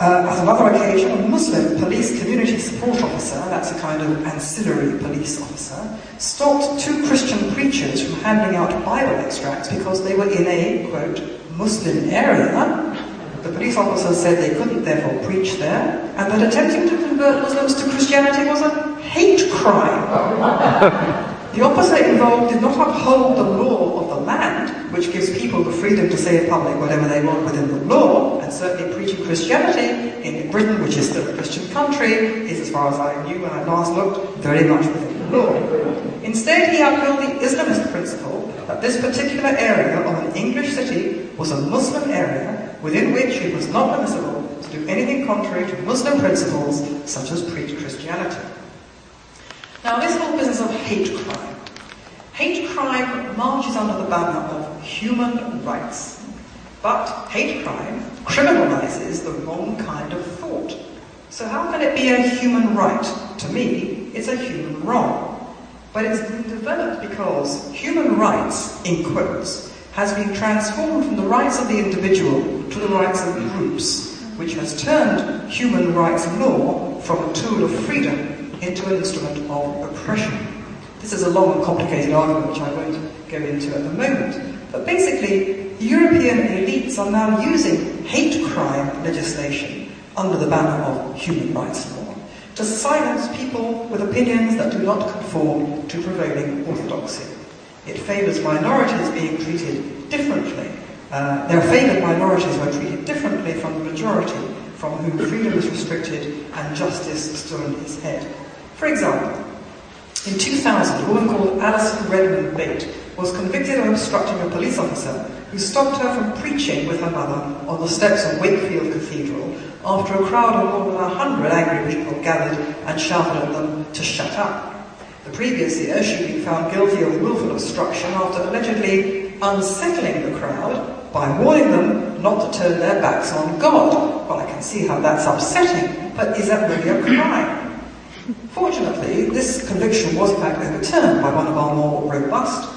At another occasion, a Muslim police community support officer, that's a kind of ancillary police officer, stopped two Christian preachers from handing out Bible extracts because they were in a, quote, Muslim area. The police officer said they couldn't therefore preach there, and that attempting to convert Muslims to Christianity was a hate crime. The officer involved did not uphold the law of the land, which gives people the freedom to say in public whatever they want within the law, and certainly preaching Christianity in Britain, which is still a Christian country, is, as far as I knew when I last looked, very much within the law. Instead, he upheld the Islamist principle that this particular area of an English city was a Muslim area within which it was not permissible to do anything contrary to Muslim principles, such as preach Christianity. Now, this whole business of hate crime marches under the banner of human rights. But hate crime criminalizes the wrong kind of thought. So how can it be a human right? To me, it's a human wrong. But it's been developed because human rights, in quotes, has been transformed from the rights of the individual to the rights of groups, which has turned human rights law from a tool of freedom into an instrument of oppression. This is a long and complicated argument which I won't go into at the moment. But basically, European elites are now using hate crime legislation under the banner of human rights law to silence people with opinions that do not conform to prevailing orthodoxy. It favours minorities being treated differently. There are favoured minorities who are treated differently from the majority, from whom freedom is restricted and justice stood on its head. For example, in 2000, a woman called Alison Redmond Bate was convicted of obstructing a police officer who stopped her from preaching with her mother on the steps of Wakefield Cathedral after a crowd of more than 100 angry people gathered and shouted at them to shut up. The previous year, she'd been found guilty of willful obstruction after allegedly unsettling the crowd by warning them not to turn their backs on God. Well, I can see how that's upsetting, but is that really a crime? Fortunately, this conviction was in fact overturned by one of our more robust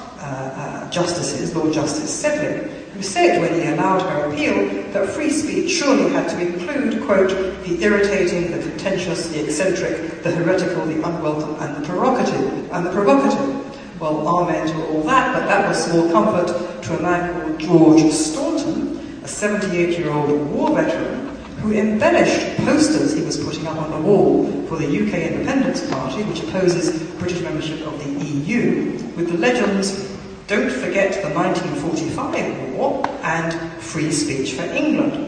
justices, Lord Justice Sedley, who said when he allowed her appeal that free speech surely had to include, quote, the irritating, the contentious, the eccentric, the heretical, the unwelcome, and the provocative. Well, amen to all that, but that was small comfort to a man called George Staunton, a 78-year-old war veteran, who embellished posters he was putting up on the wall for the UK Independence Party, which opposes British membership of the EU, with the legends, "Don't forget the 1945 war," and "Free speech for England."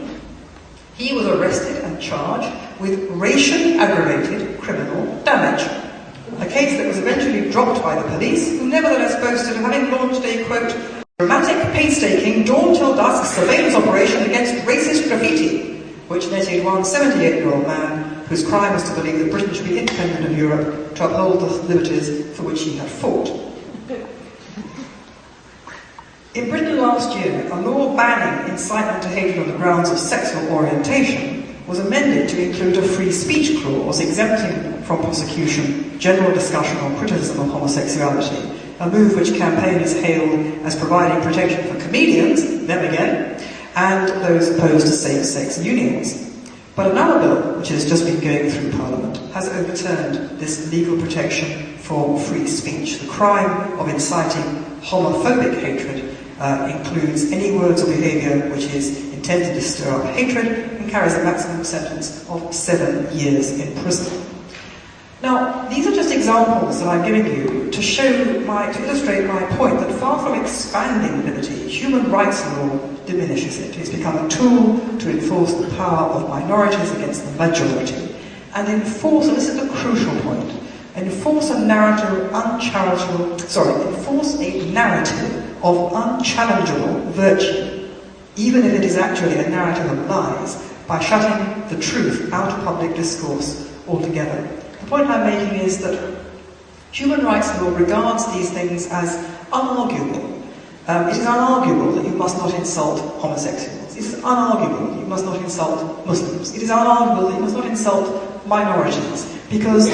He was arrested and charged with racially aggravated criminal damage, a case that was eventually dropped by the police, who nevertheless boasted of having launched a, quote, dramatic, painstaking, dawn till dusk surveillance operation against racist graffiti, which netted one 78-year-old man whose crime was to believe that Britain should be independent of Europe to uphold the liberties for which he had fought. In Britain last year, a law banning incitement to hatred on the grounds of sexual orientation was amended to include a free speech clause exempting from prosecution general discussion or criticism of homosexuality, a move which campaigners hailed as providing protection for comedians, them again, and those opposed to same-sex unions. But another bill, which has just been going through Parliament, has overturned this legal protection for free speech. The crime of inciting homophobic hatred includes any words or behaviour which is intended to stir up hatred and carries a maximum sentence of 7 years in prison. Now, these are just examples that I'm giving you to illustrate my point that far from expanding liberty, human rights law diminishes it. It's become a tool to enforce the power of minorities against the majority, and enforce, and this is the crucial point, enforce a narrative of unchallengeable virtue, even if it is actually a narrative of lies, by shutting the truth out of public discourse altogether. The point I'm making is that human rights law regards these things as unarguable. It is unarguable that you must not insult homosexuals. It is unarguable that you must not insult Muslims. It is unarguable that you must not insult minorities, because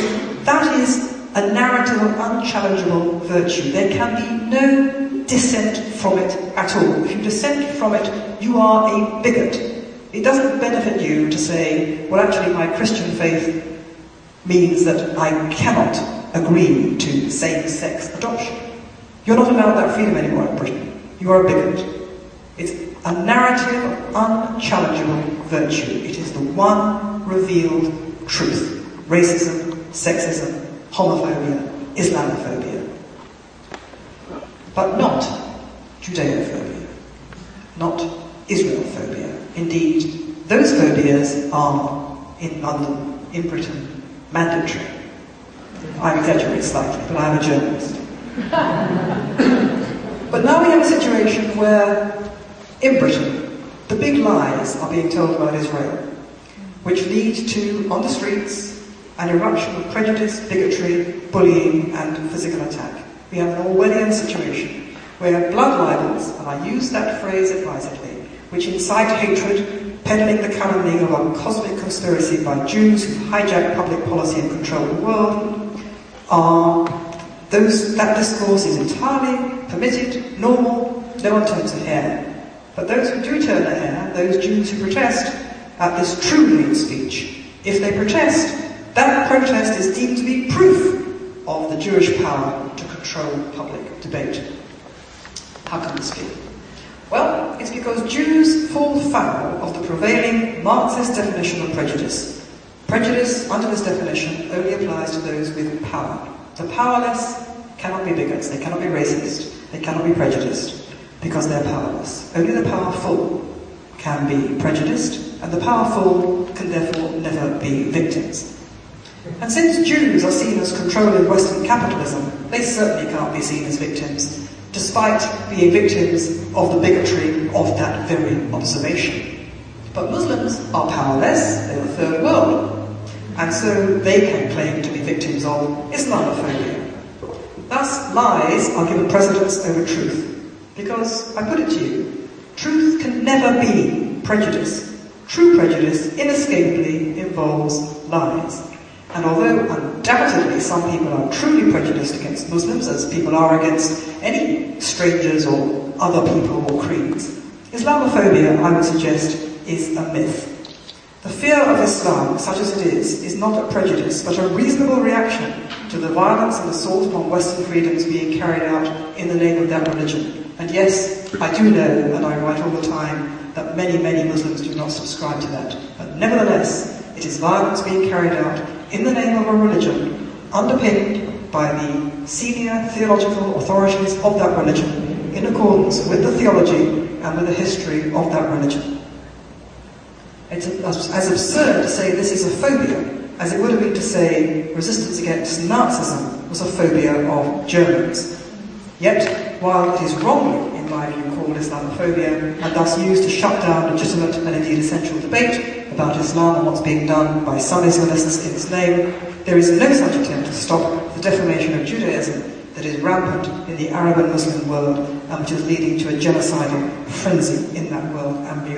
that is a narrative of unchallengeable virtue. There can be no dissent from it at all. If you dissent from it, you are a bigot. It doesn't benefit you to say, well, actually, my Christian faith means that I cannot agree to same-sex adoption. You're not allowed that freedom anymore in Britain. You are a bigot. It's a narrative of unchallengeable virtue. It is the one revealed truth. Racism, sexism, homophobia, Islamophobia. But not Judeophobia, not Israelophobia. Indeed, those phobias are, in London, in Britain, mandatory. I exaggerate slightly, but I'm a journalist. But now we have a situation where, in Britain, the big lies are being told about Israel, which lead to, on the streets, an eruption of prejudice, bigotry, bullying, and physical attack. We have an Orwellian situation where blood libels, and I use that phrase advisedly, which incite hatred, peddling the calumny of a cosmic conspiracy by Jews who hijack public policy and control the world, that discourse is entirely permitted, normal, no one turns a hair. But those who do turn a hair, those Jews who protest at this true hate speech, if they protest, that protest is deemed to be proof of the Jewish power to control public debate. How can this be? Well, it's because Jews fall foul of the prevailing Marxist definition of prejudice. Prejudice, under this definition, only applies to those with power. The powerless cannot be bigots, they cannot be racist, they cannot be prejudiced, because they're powerless. Only the powerful can be prejudiced, and the powerful can therefore never be victims. And since Jews are seen as controlling Western capitalism, they certainly can't be seen as victims, despite being victims of the bigotry of that very observation. But Muslims are powerless, they're the third world, and so they can claim to be victims of Islamophobia. Thus, lies are given precedence over truth, because, I put it to you, truth can never be prejudice. True prejudice inescapably involves lies. And although undoubtedly some people are truly prejudiced against Muslims, as people are against any strangers or other people or creeds, Islamophobia, I would suggest, is a myth. The fear of Islam, such as it is not a prejudice, but a reasonable reaction to the violence and assault upon Western freedoms being carried out in the name of that religion. And yes, I do know, and I write all the time, that many, many Muslims do not subscribe to that. But nevertheless, it is violence being carried out in the name of a religion, underpinned by the senior theological authorities of that religion, in accordance with the theology and with the history of that religion. It's as absurd to say this is a phobia as it would have been to say resistance against Nazism was a phobia of Germans. Yet, while it is wrongly, in my view, called Islamophobia, and thus used to shut down legitimate and indeed essential debate about Islam and what's being done by some Islamists in its name, there is no such attempt to stop the defamation of Judaism that is rampant in the Arab and Muslim world and which is leading to a genocidal frenzy in that world and beyond.